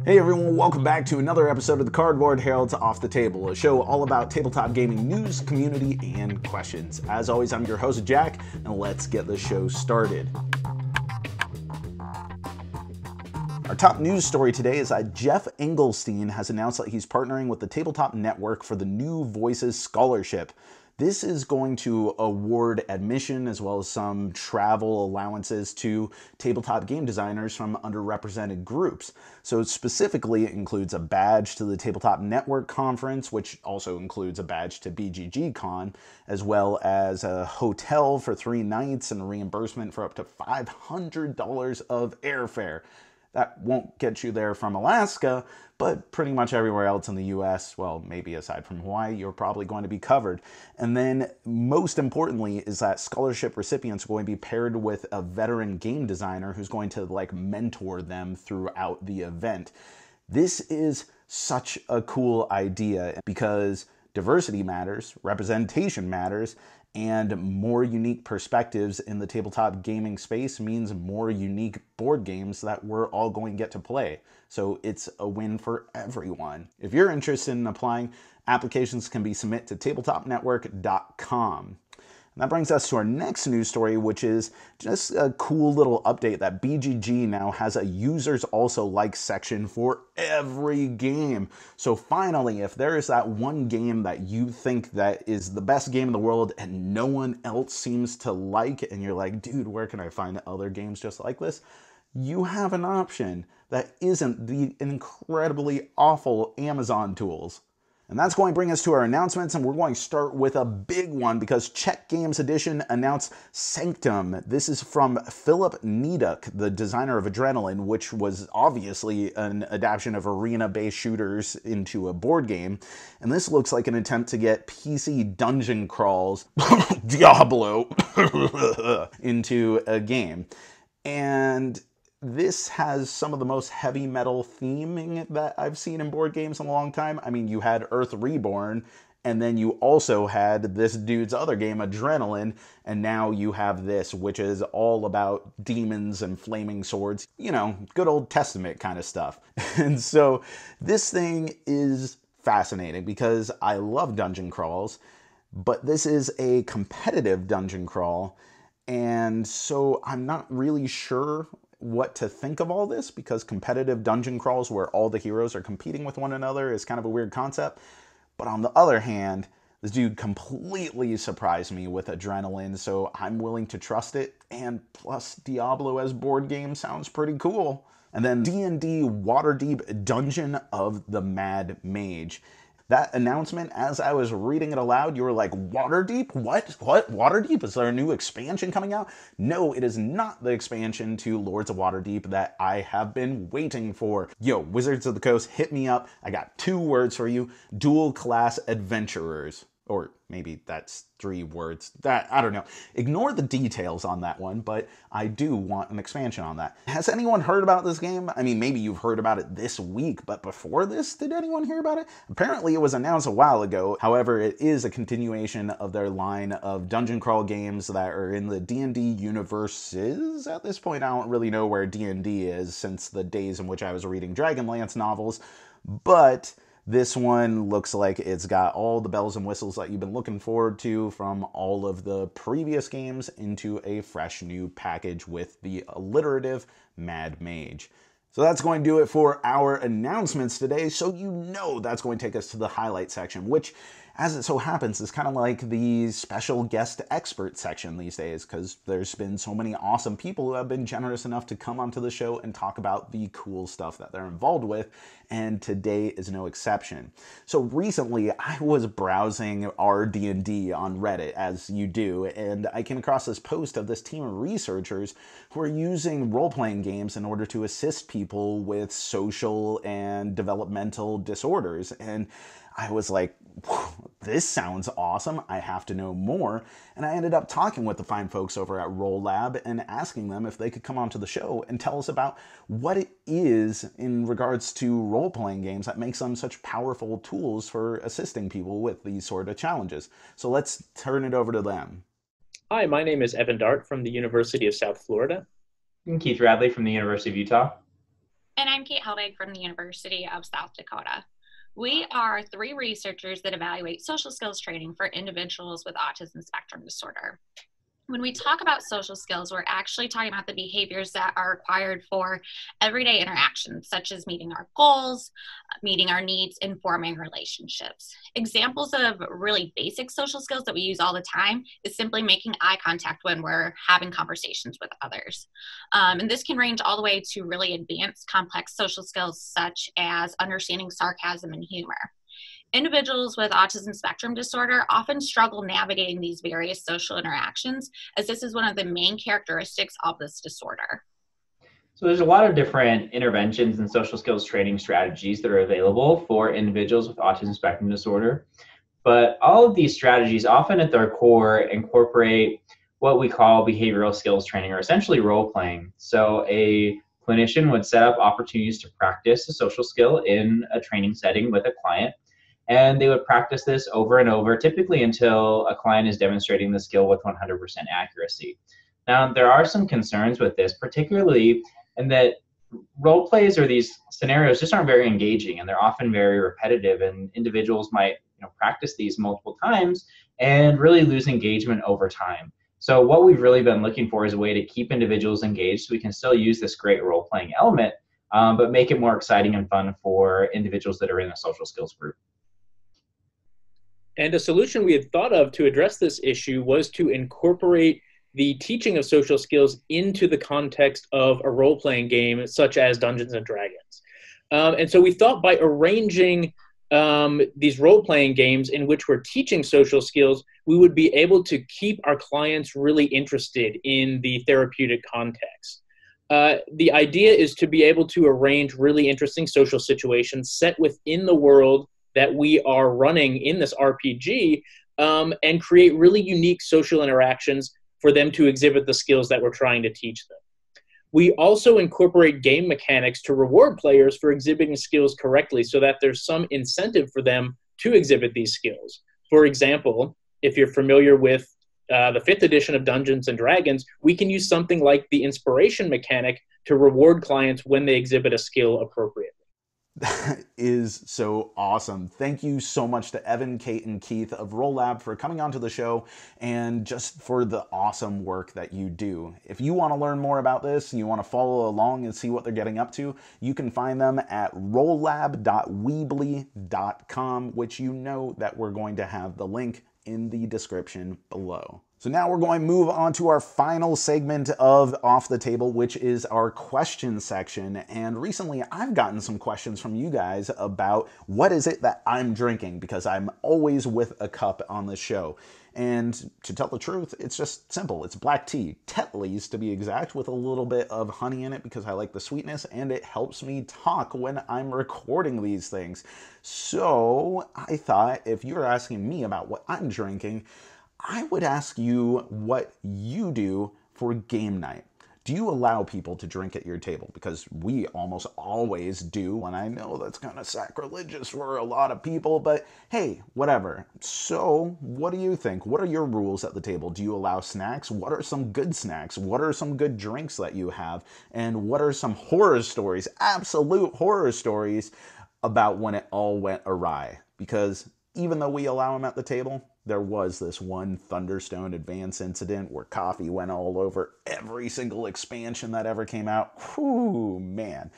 Hey everyone, welcome back to another episode of the Cardboard Herald's Off the Table, a show all about tabletop gaming news, community, and questions. As always, I'm your host, Jack, and let's get the show started. Our top news story today is that Jeff Engelstein has announced that he's partnering with the Tabletop Network for the New Voices Scholarship. This is going to award admission as well as some travel allowances to tabletop game designers from underrepresented groups. So specifically, it includes a badge to the Tabletop Network Conference, which also includes a badge to BGG Con, as well as a hotel for 3 nights and reimbursement for up to $500 of airfare. That won't get you there from Alaska, but pretty much everywhere else in the US, well, maybe aside from Hawaii, you're probably going to be covered. And then most importantly is that scholarship recipients are going to be paired with a veteran game designer who's going to mentor them throughout the event. This is such a cool idea because diversity matters, representation matters, and more unique perspectives in the tabletop gaming space means more unique board games that we're all going to get to play. So it's a win for everyone. If you're interested in applying, applications can be submitted to tabletopnetwork.com. And that brings us to our next news story, which is just a cool little update that BGG now has a users also like section for every game. So finally, if there is that one game that you think that is the best game in the world and no one else seems to like, and you're like, dude, where can I find other games just like this? You have an option that isn't the incredibly awful Amazon tools. And that's going to bring us to our announcements, and we're going to start with a big one because Czech Games Edition announced Sanctum. This is from Filip Neduk, the designer of Adrenaline, which was obviously an adaptation of arena-based shooters into a board game. And this looks like an attempt to get PC dungeon crawls, Diablo, into a game. And this has some of the most heavy metal theming that I've seen in board games in a long time. I mean, you had Earth Reborn, and then you also had this dude's other game, Adrenaline, and now you have this, which is all about demons and flaming swords. You know, good Old Testament kind of stuff. And so this thing is fascinating because I love dungeon crawls, but this is a competitive dungeon crawl, and so I'm not really sure what to think of all this because competitive dungeon crawls where all the heroes are competing with one another is kind of a weird concept. But on the other hand, this dude completely surprised me with Adrenaline, so I'm willing to trust it. And plus, Diablo as board game sounds pretty cool. And then D&D Waterdeep Dungeon of the Mad Mage. That announcement, as I was reading it aloud, you were like, Waterdeep? What? Waterdeep? Is there a new expansion coming out? No, it is not the expansion to Lords of Waterdeep that I have been waiting for. Yo, Wizards of the Coast, hit me up. I got 2 words for you. Dual class adventurers. Or maybe that's 3 words. I don't know. Ignore the details on that one, but I do want an expansion on that. Has anyone heard about this game? I mean, maybe you've heard about it this week, but before this, did anyone hear about it? Apparently it was announced a while ago. However, it is a continuation of their line of dungeon crawl games that are in the D&D universes. At this point, I don't really know where D&D is since the days in which I was reading Dragonlance novels, but this one looks like it's got all the bells and whistles that you've been looking forward to from all of the previous games into a fresh new package with the alliterative Mad Mage. So that's going to do it for our announcements today. So you know that's going to take us to the highlight section, which, as it so happens, is kind of like the special guest expert section these days because there's been so many awesome people who have been generous enough to come onto the show and talk about the cool stuff that they're involved with, and today is no exception. So recently, I was browsing our D&D on Reddit, as you do, and I came across this post of this team of researchers who are using role-playing games in order to assist people with social and developmental disorders, and I was like, this sounds awesome. I have to know more. And I ended up talking with the fine folks over at Roll Lab and asking them if they could come onto the show and tell us about what it is in regards to role-playing games that makes them such powerful tools for assisting people with these sort of challenges. So let's turn it over to them. Hi, my name is Evan Dart from the University of South Florida. I'm Keith Radley from the University of Utah. And I'm Kate Helbig from the University of South Dakota. We are 3 researchers that evaluate social skills training for individuals with autism spectrum disorder. When we talk about social skills, we're actually talking about the behaviors that are required for everyday interactions, such as meeting our goals, meeting our needs, and forming relationships. Examples of really basic social skills that we use all the time is simply making eye contact when we're having conversations with others. And this can range all the way to really advanced, complex social skills, such as understanding sarcasm and humor. Individuals with autism spectrum disorder often struggle navigating these various social interactions, as this is one of the main characteristics of this disorder. So there's a lot of different interventions and social skills training strategies that are available for individuals with autism spectrum disorder. But all of these strategies often at their core incorporate what we call behavioral skills training, or essentially role playing. So a clinician would set up opportunities to practice a social skill in a training setting with a client. And they would practice this over and over, typically until a client is demonstrating the skill with 100% accuracy. Now, there are some concerns with this, particularly in that role plays or these scenarios just aren't very engaging, and they're often very repetitive, and individuals might practice these multiple times and really lose engagement over time. So what we've really been looking for is a way to keep individuals engaged so we can still use this great role-playing element, but make it more exciting and fun for individuals that are in a social skills group. And a solution we had thought of to address this issue was to incorporate the teaching of social skills into the context of a role-playing game such as Dungeons and Dragons. And so we thought by arranging these role-playing games in which we're teaching social skills, we would be able to keep our clients really interested in the therapeutic context. The idea is to be able to arrange really interesting social situations set within the world that we are running in this RPG, and create really unique social interactions for them to exhibit the skills that we're trying to teach them. We also incorporate game mechanics to reward players for exhibiting skills correctly so that there's some incentive for them to exhibit these skills. For example, if you're familiar with the 5th edition of Dungeons and Dragons, we can use something like the inspiration mechanic to reward clients when they exhibit a skill appropriately. That is so awesome. Thank you so much to Evan, Kate, and Keith of Roll Lab for coming onto the show and just for the awesome work that you do. If you want to learn more about this and you want to follow along and see what they're getting up to, you can find them at rolllab.weebly.com, which you know that we're going to have the link in the description below. So now we're going to move on to our final segment of Off the Table, which is our question section. And recently I've gotten some questions from you guys about what is it that I'm drinking, because I'm always with a cup on the show. And to tell the truth, it's just simple. It's black tea, Tetley's to be exact, with a little bit of honey in it because I like the sweetness and it helps me talk when I'm recording these things. So I thought if you're asking me about what I'm drinking, I would ask you what you do for game night. Do you allow people to drink at your table? Because we almost always do, and I know that's kind of sacrilegious for a lot of people, but hey, whatever. So, what do you think? What are your rules at the table? Do you allow snacks? What are some good snacks? What are some good drinks that you have? And what are some horror stories, absolute horror stories, about when it all went awry? Because even though we allow them at the table, there was this one Thunderstone Advance incident where coffee went all over every single expansion that ever came out. Whew, man.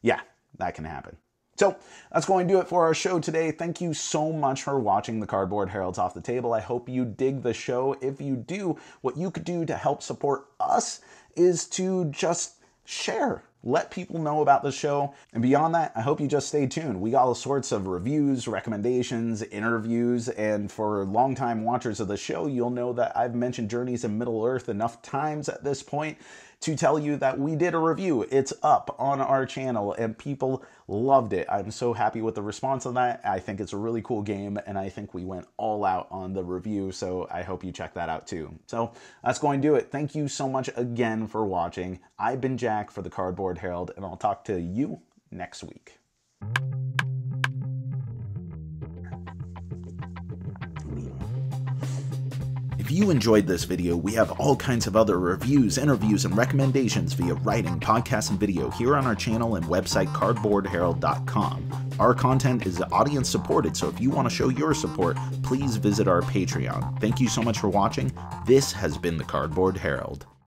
Yeah, that can happen. So that's going to do it for our show today. Thank you so much for watching the Cardboard Heralds Off the Table. I hope you dig the show. If you do, what you could do to help support us is to just share. Let people know about the show. And beyond that, I hope you just stay tuned. We got all sorts of reviews, recommendations, interviews, and for longtime watchers of the show, you'll know that I've mentioned Journeys in Middle-earth enough times at this point to tell you that we did a review. It's up on our channel and people loved it. I'm so happy with the response on that. I think it's a really cool game and I think we went all out on the review, so I hope you check that out too. So that's going to do it. Thank you so much again for watching. I've been Jack for the Cardboard Herald and I'll talk to you next week. If If you enjoyed this video, we have all kinds of other reviews, interviews, and recommendations via writing, podcast, and video here on our channel and website cardboardherald.com. Our content is audience supported, so if you want to show your support, please visit our Patreon. Thank you so much for watching. This has been the Cardboard Herald.